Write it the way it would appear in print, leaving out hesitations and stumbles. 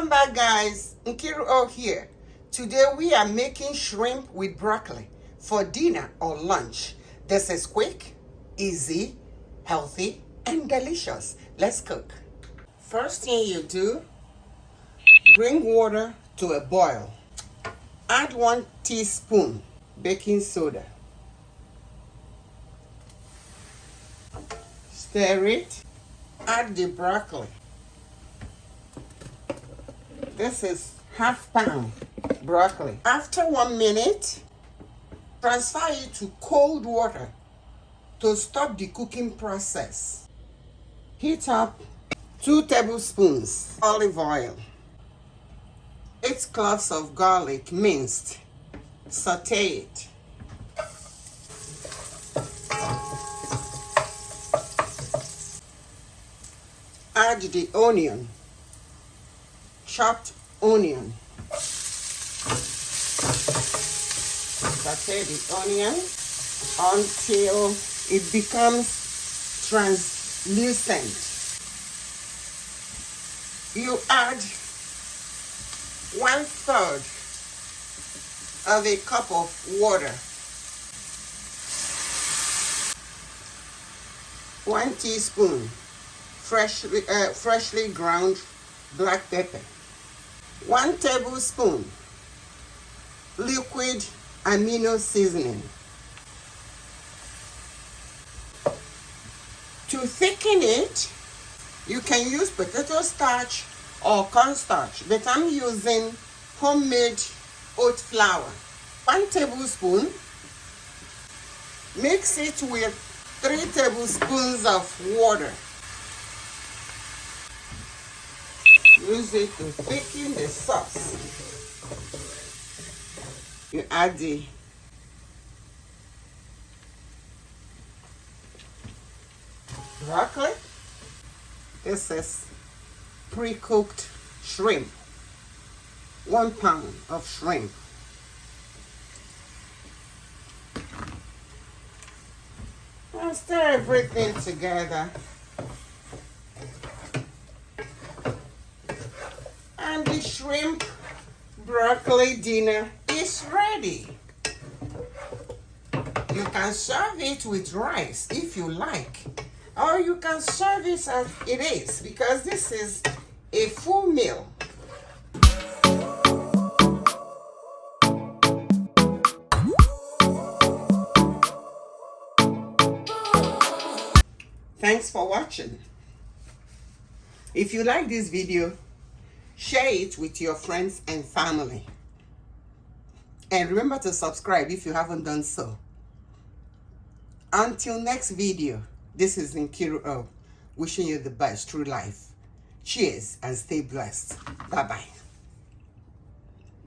Welcome back, guys. Nkiru here. Today we are making shrimp with broccoli for dinner or lunch. This is quick, easy, healthy, and delicious. Let's cook. First thing you do, bring water to a boil. Add 1 teaspoon baking soda. Stir it. Add the broccoli. This is half pound broccoli. After 1 minute, transfer it to cold water to stop the cooking process. Heat up 2 tablespoons olive oil, 8 cloves of garlic minced. Sauté it. Add the onion, chopped onion. Sauté the onion until it becomes translucent. You add 1/3 of a cup of water, 1 teaspoon freshly ground black pepper, 1 tablespoon Liquid Aminos Seasoning. To thicken it, you can use potato starch or cornstarch, but I'm using homemade oat flour. 1 tablespoon. Mix it with 3 tablespoons of water. Use it to thicken the sauce. You add the broccoli. This is pre-cooked shrimp. 1 pound of shrimp. Now stir everything together. And the shrimp broccoli dinner is ready. You can serve it with rice if you like, or you can serve it as it is, because this is a full meal. Thanks for watching. If you like this video, share it with your friends and family. And remember to subscribe if you haven't done so. Until next video, this is Nkiru, wishing you the best through life. Cheers and stay blessed. Bye-bye.